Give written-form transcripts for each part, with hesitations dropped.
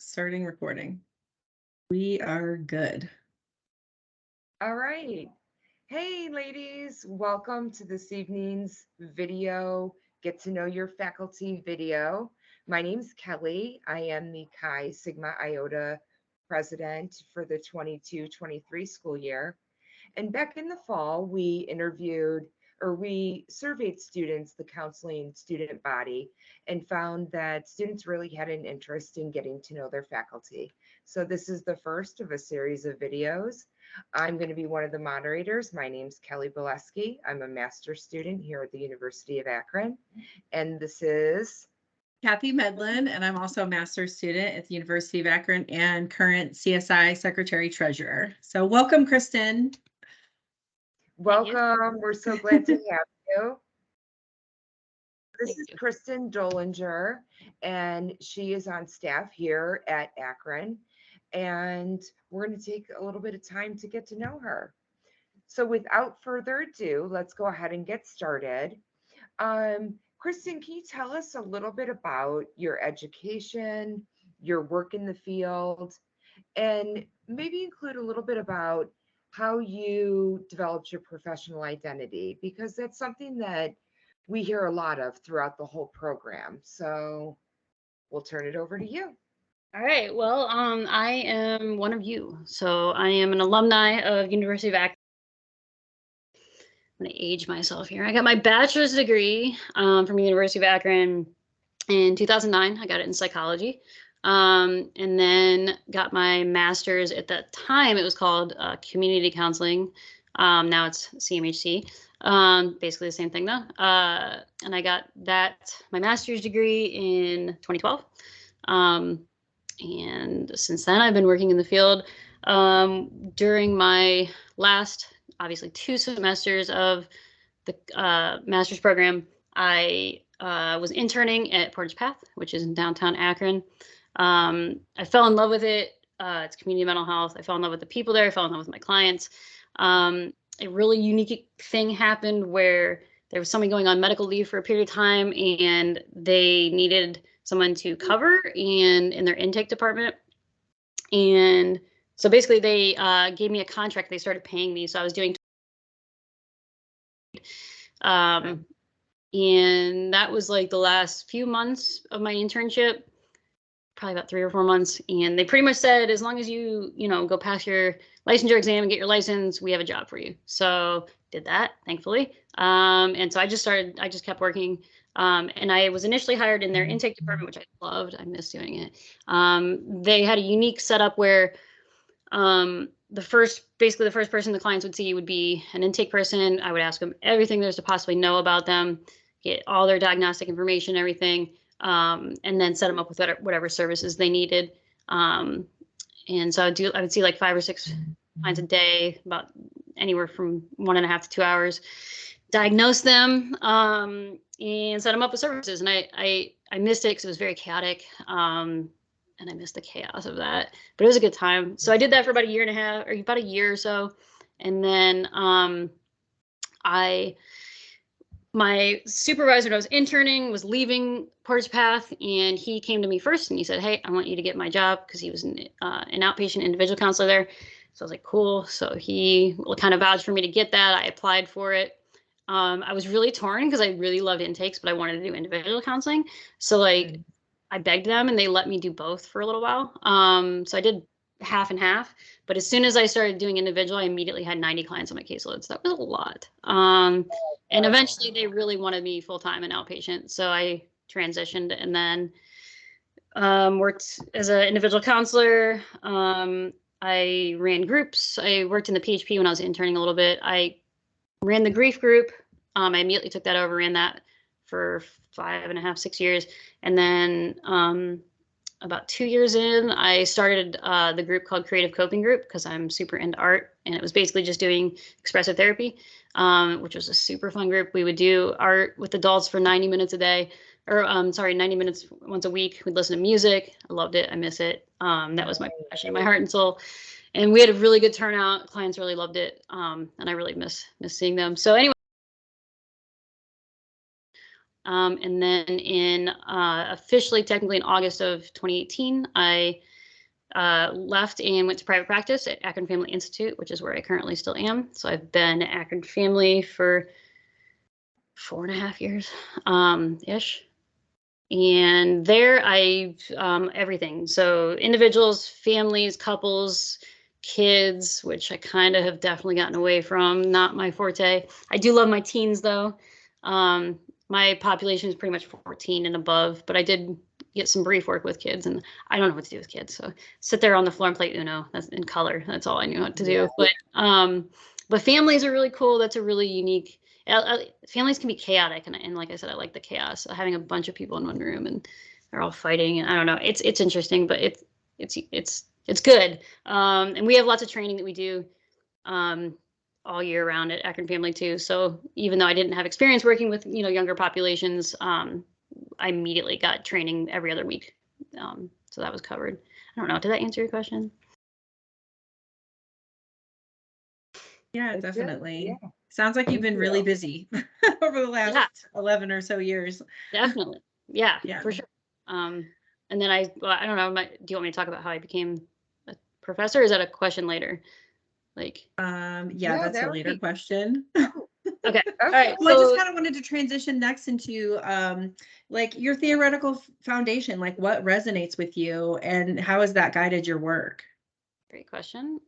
Starting recording. We are good. All right. Hey, ladies, welcome to this evening's video, Get to Know Your Faculty video. My name's Kelly. I am the Chi Sigma Iota president for the 22-23 school year. And back in the fall, we surveyed students, the counseling student body, and found that students really had an interest in getting to know their faculty. So this is the first of a series of videos. I'm going to be one of the moderators. My name's Kelly Boleski. I'm a master's student here at the University of Akron. And this is Kathy Medlin, and I'm also a master's student at the University of Akron and current CSI Secretary Treasurer. So welcome, Kristen. welcome. We're so glad to have you. This is Kristen Drollinger, and she is on staff here at Akron. And we're going to take a little bit of time to get to know her. So without further ado, let's go ahead and get started. Kristen, can you tell us a little bit about your education, your work in the field, and maybe include a little bit about how you developed your professional identity? Because that's something that we hear a lot of throughout the whole program. So we'll turn it over to you. All right. Well, I am one of you. So I am an alumni of University of Akron. I'm going to age myself here. I got my bachelor's degree from University of Akron in 2009. I got it in psychology. And then got my master's. At that time, it was called community counseling. Now it's CMHC. Basically the same thing though. And I got my master's degree in 2012. And since then, I've been working in the field. During my last, obviously, 2 semesters of the master's program, I was interning at Portage Path, which is in downtown Akron. I fell in love with it. It's community mental health. I fell in love with the people there. I fell in love with my clients. A really unique thing happened where there was somebody going on medical leave for a period of time, and they needed someone to cover in their intake department. And so basically they gave me a contract. They started paying me. So I was doing and that was like the last few months of my internship, probably about 3 or 4 months. And they pretty much said, as long as you go pass your licensure exam and get your license, we have a job for you. So did that, thankfully. And so I just kept working. And I was initially hired in their intake department, which I loved. I missed doing it. They had a unique setup where the first person the clients would see would be an intake person. I would ask them everything there's to possibly know about them, get all their diagnostic information, everything, and then set them up with whatever services they needed. And so I would see like 5 or 6 clients a day, about anywhere from 1.5 to 2 hours, diagnose them, and set them up with services. And I missed it because it was very chaotic. And I missed the chaos of that, but it was a good time. So I did that for about 1.5 years, or about a year or so. And then my supervisor when I was interning was leaving Portage Path, and he came to me first and he said, "Hey, I want you to get my job," because he was an outpatient individual counselor there. So I was like, cool. So he kind of vouched for me to get that. I applied for it. I was really torn because I really loved intakes, but I wanted to do individual counseling. So like I begged them and they let me do both for a little while. So I did half and half, but as soon as I started doing individual, I immediately had 90 clients on my caseload. So that was a lot. And eventually they really wanted me full-time in outpatient. So I transitioned and then worked as an individual counselor. I ran groups. I worked in the PHP when I was interning a little bit. I ran the grief group. I immediately took that over, ran that for 5.5, 6 years. And then about 2 years in, I started the group called Creative Coping Group because I'm super into art. And it was basically just doing expressive therapy, which was a super fun group. We would do art with adults for 90 minutes a day, or 90 minutes once a week. We'd listen to music. I loved it. I miss it. That was my passion, my heart and soul. And we had a really good turnout. Clients really loved it. And I really miss seeing them. So anyway, And then in officially, technically in August of 2018, I left and went to private practice at Akron Family Institute, which is where I currently still am. So I've been at Akron Family for 4.5 years, ish. And there I, everything. So individuals, families, couples, kids, which I kind of have definitely gotten away from, not my forte. I do love my teens though. My population is pretty much 14 and above, but I did get some brief work with kids, and I don't know what to do with kids. So sit there on the floor and play Uno. That's in color. That's all I knew what to do. But families are really cool. That's a really unique. Families can be chaotic, and like I said, I like the chaos. Having a bunch of people in one room and they're all fighting, and I don't know. It's interesting, but it's good. And we have lots of training that we do all year round at Akron Family too. So even though I didn't have experience working with younger populations, I immediately got training every other week. So that was covered. I don't know. Did that answer your question? Yeah, That's good. definitely. Yeah. Sounds like you've Thank been really you. busy over the last 11 or so years. Definitely. Yeah, Yeah. for sure. And then I don't know. Do you want me to talk about how I became a professor? Or is that a question later? Like, Yeah, Yeah, that's that a would later be- question. okay. All Okay. right. Well, I just So, kind of wanted to transition next into like your theoretical foundation, like what resonates with you and how has that guided your work? great question.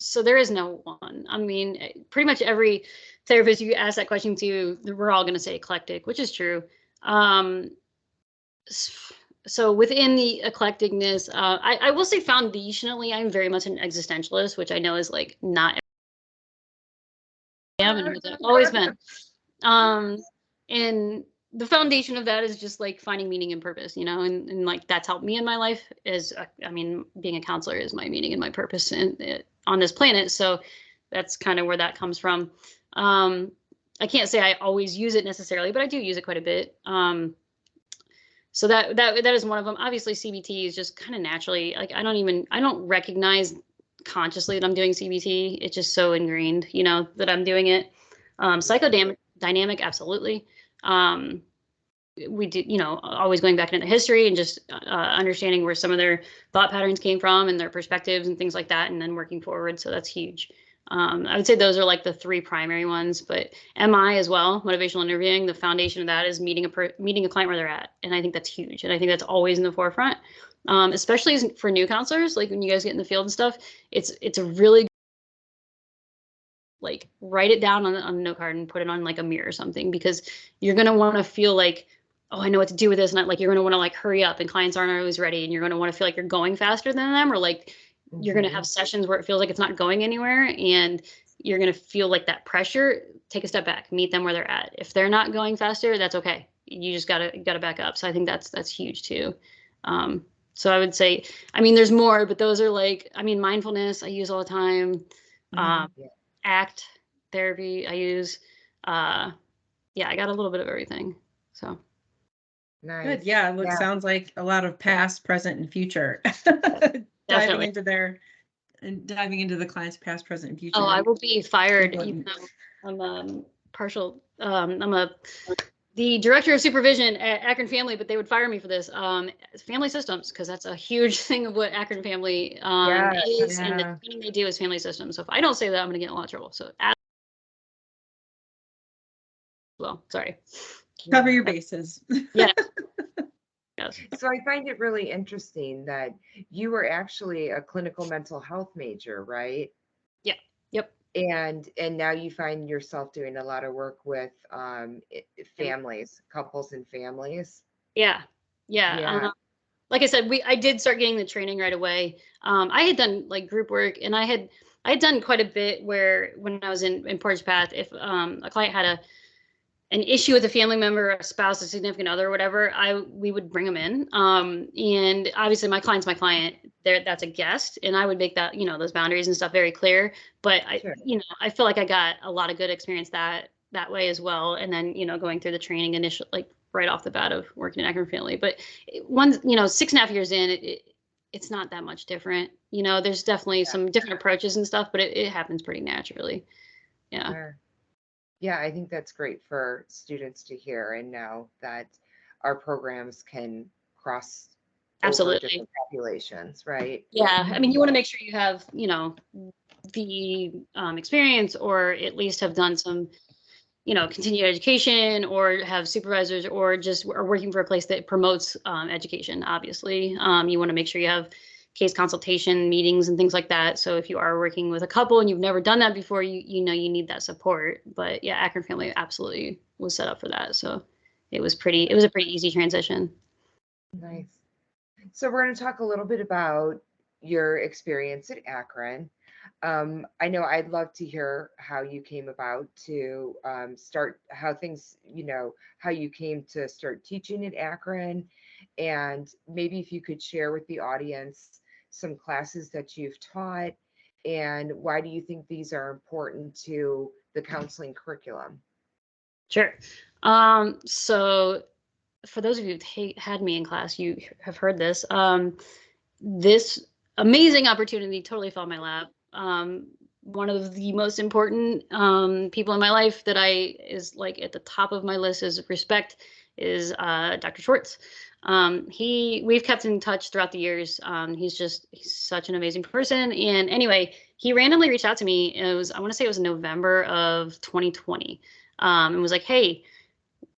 So there is no one. I mean, pretty much every therapist you ask that question to, we're all going to say eclectic, which is true. So within the eclecticness, I will say foundationally, I'm very much an existentialist, which I know is like not am and I've always been. And the foundation of that is just like finding meaning and purpose, and like that's helped me in my life. I mean, being a counselor is my meaning and my purpose on this planet. So that's kind of where that comes from. I can't say I always use it necessarily, but I do use it quite a bit. So that is one of them. Obviously, CBT is just kind of naturally, like I don't recognize consciously that I'm doing CBT. It's just so ingrained, that I'm doing it. Psychodynamic, absolutely. We do, always going back into history and just understanding where some of their thought patterns came from and their perspectives and things like that, and then working forward. So that's huge. I would say those are like the three primary ones, but MI as well, motivational interviewing. The foundation of that is meeting a client where they're at, and I think that's huge. And I think that's always in the forefront, especially for new counselors. Like when you guys get in the field and stuff, it's a really like write it down on a note card and put it on like a mirror or something, because you're gonna want to feel like, oh, I know what to do with this, and like you're gonna want to like hurry up, and clients aren't always ready, and you're gonna want to feel like you're going faster than them, or like you're going to have sessions where it feels like it's not going anywhere, and you're going to feel like that pressure. Take a step back, meet them where they're at. If they're not going faster, that's okay. You just gotta back up. So I think that's huge too. So I would say, I mean, there's more, but those are like, I mean, mindfulness I use all the time. ACT therapy I use. Yeah, I got a little bit of everything. So Nice. Good. Yeah, it sounds like a lot of past, present, and future. diving into the client's past, present, and future. Oh, I will be fired even though I'm partial. I'm the director of supervision at Akron Family, but they would fire me for this. Family systems, because that's a huge thing of what Akron Family is, and the training they do is family systems. So if I don't say that, I'm going to get in a lot of trouble. So, well, sorry. Cover your bases. Yeah. Yes. So I find it really interesting that you were actually a clinical mental health major, right? Yeah. Yep. And now you find yourself doing a lot of work with families, couples and families. Yeah. Like I said, I did start getting the training right away. I had done like group work, and I had done quite a bit where when I was in Portage Path, if a client had an issue with a family member, a spouse, a significant other, or whatever, we would bring them in. And obviously my client's my client. That's a guest, and I would make that, those boundaries and stuff very clear. But I feel like I got a lot of good experience that way as well. And then, going through the training initially, like right off the bat of working in Akron Family. But once, 6.5 years in, it's not that much different. There's definitely some different approaches and stuff, but it happens pretty naturally. Yeah. Sure. Yeah, I think that's great for students to hear and know that our programs can cross over Absolutely. different populations, right? Yeah. I mean, you want to make sure you have, the experience, or at least have done some, continued education, or have supervisors, or just are working for a place that promotes education. Obviously, you want to make sure you have case consultation meetings and things like that. So if you are working with a couple and you've never done that before, you know you need that support. But yeah, Akron Family absolutely was set up for that. So it was a pretty easy transition. Nice. So we're going to talk a little bit about your experience at Akron. I know I'd love to hear how you came about to start, how things, how you came to start teaching at Akron. And maybe if you could share with the audience some classes that you've taught and why do you think these are important to the counseling curriculum? Sure. So for those of you who've had me in class, you have heard this. This amazing opportunity totally fell in my lap. One of the most important people in my life that is like at the top of my list is respect is Dr. Schwartz. We've kept in touch throughout the years. He's such an amazing person. And anyway, he randomly reached out to me. I want to say it was November of 2020, and was like, "Hey,"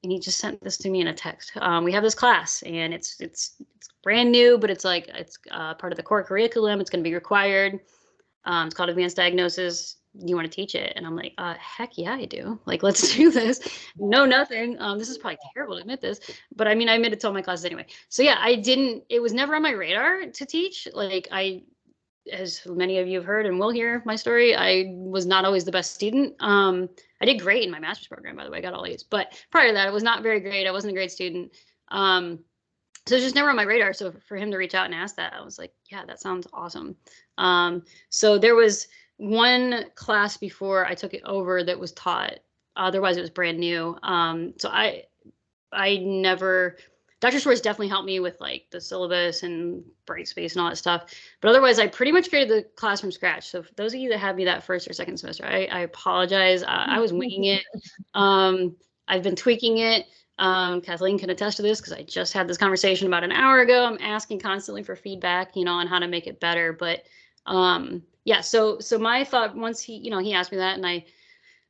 and he just sent this to me in a text. We have this class, and it's brand new, but it's part of the core curriculum. It's going to be required. It's called Advanced Diagnosis. Do you want to teach it? And I'm like, heck yeah, I do. Like, let's do this. No, nothing. This is probably terrible to admit this, but I mean, I admitted to all my classes anyway. So yeah, it was never on my radar to teach. As many of you have heard and will hear my story, I was not always the best student. I did great in my master's program, by the way. I got all A's. But prior to that, I was not very great. I wasn't a great student. So it's just never on my radar. So for him to reach out and ask that, I was like, yeah, that sounds awesome. So there was one class before I took it over that was taught. Otherwise, it was brand new. So I never. Dr. Schwartz definitely helped me with like the syllabus and bright space and all that stuff. But otherwise, I pretty much created the class from scratch. So for those of you that had me that first or second semester, I apologize. I was winging it. I've been tweaking it. Kathleen can attest to this because I just had this conversation about an hour ago. I'm asking constantly for feedback, on how to make it better. But yeah, so my thought once he asked me that, and I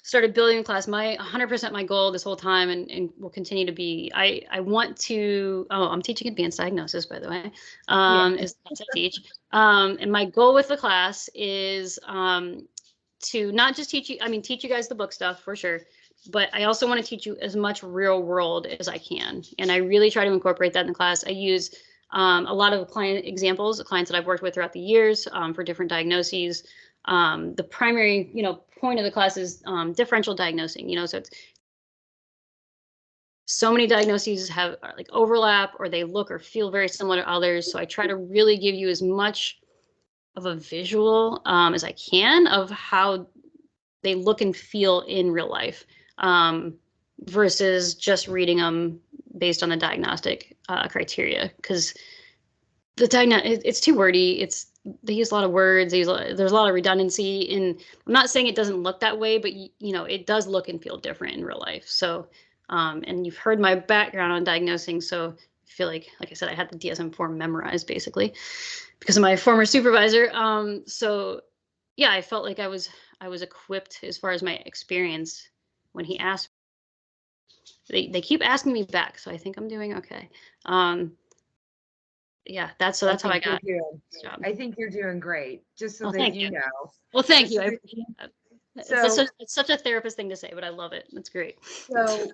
started building a class. My 100% my goal this whole time, and will continue to be, I want to, I'm teaching advanced diagnosis, by the way, is what I teach. And my goal with the class is to not just teach you guys the book stuff for sure, but I also want to teach you as much real world as I can. And I really try to incorporate that in the class. I use a lot of client examples, clients that I've worked with throughout the years for different diagnoses. The primary, point of the class is differential diagnosing. So it's so many diagnoses have like overlap, or they look or feel very similar to others. So I try to really give you as much of a visual as I can of how they look and feel in real life, versus just reading them based on the diagnostic criteria. Because it's too wordy. They use a lot of words. There's a lot of redundancy. And I'm not saying it doesn't look that way, but it does look and feel different in real life. So, and you've heard my background on diagnosing, so I feel like I said, I had the DSM-4 memorized basically because of my former supervisor. So yeah, I felt like I was equipped as far as my experience when he asked. They keep asking me back, so I think I'm doing okay. Yeah, that's how I got this job. I think you're doing great. Just so that thank you you. know. Well, thank you. I appreciate that. So It's such a therapist thing to say, but I love it. That's great. no,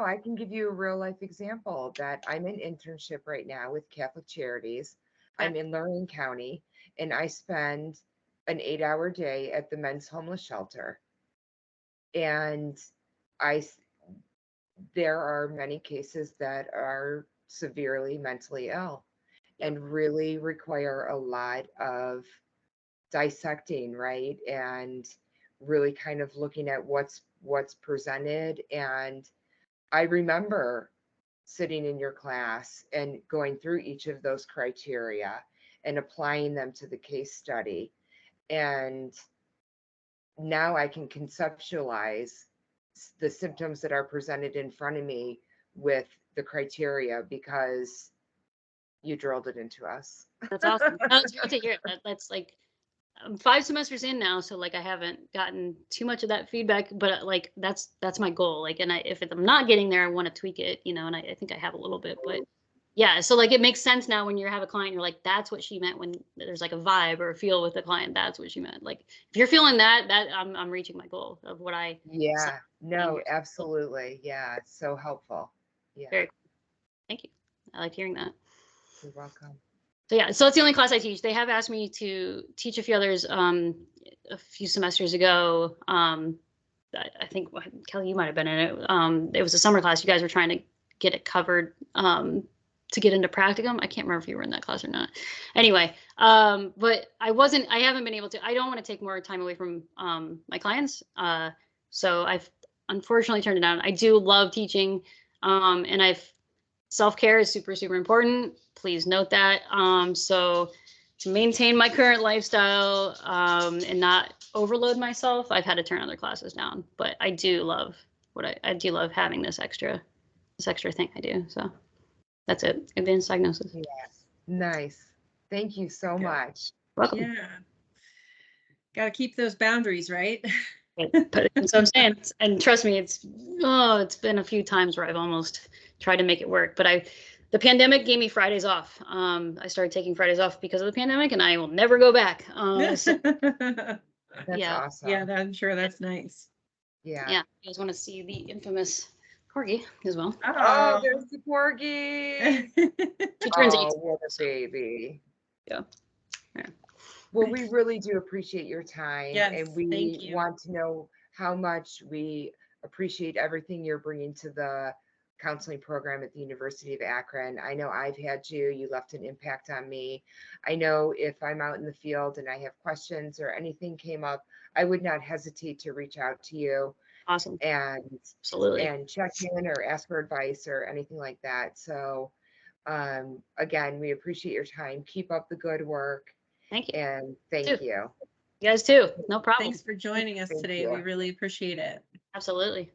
I can give you a real life example that I'm in internship right now with Catholic Charities. I'm in Lorraine County, and I spend an 8-hour day at the men's homeless shelter. And there are many cases that are severely mentally ill and really require a lot of dissecting, right? And really kind of looking at what's presented. And I remember sitting in your class and going through each of those criteria and applying them to the case study. And now I can conceptualize the symptoms that are presented in front of me with the criteria because you drilled it into us. That's awesome. That's great to hear. That's like, I'm 5 semesters in now, so like I haven't gotten too much of that feedback, but like that's my goal. Like, and if I'm not getting there, I want to tweak it, and I think I have a little bit, but yeah. So like it makes sense now when you have a client, you're like, that's what she meant when there's like a vibe or a feel with the client. That's what she meant. Like if you're feeling that I'm reaching my goal of what I. Yeah, no, absolutely. Yeah, it's so helpful. Yeah, Very cool. Thank you. I like hearing that. you're welcome. So yeah, so it's the only class I teach. They have asked me to teach a few others a few semesters ago. I think Kelly, you might have been in it. It was a summer class. You guys were trying to get it covered to get into practicum. I can't remember if you were in that class or not. Anyway, but I haven't been able to. I don't want to take more time away from my clients. So I've unfortunately turned it down. I do love teaching, and self-care is super, super important. Please note that. So to maintain my current lifestyle and not overload myself, I've had to turn other classes down. But I do love I do love having this extra thing I do. So that's it. Advanced diagnosis. Yeah, nice. Thank you so much. Welcome. Yeah. Got to keep those boundaries, right? But that's what I'm saying. And trust me, it's been a few times where I've almost tried to make it work. But the pandemic gave me Fridays off. I started taking Fridays off because of the pandemic, and I will never go back. That's yeah. awesome. Yeah, I'm sure that's nice. Yeah. Yeah. You guys want to see the infamous corgi as well? Oh, there's the corgi. She turns 18. What a baby. Yeah. Well, we really do appreciate your time, Yes, and thank we you. want to know how much we appreciate everything you're bringing to the counseling program at the University of Akron. I know I've had you. You left an impact on me. I know if I'm out in the field and I have questions or anything came up, I would not hesitate to reach out to you. Awesome. And Absolutely. and check in or ask for advice or anything like that. So again, we appreciate your time. Keep up the good work. Thank you. And thank Too. you. You guys too. No problem. Thanks for joining us Thank today. you. We really appreciate it. Absolutely.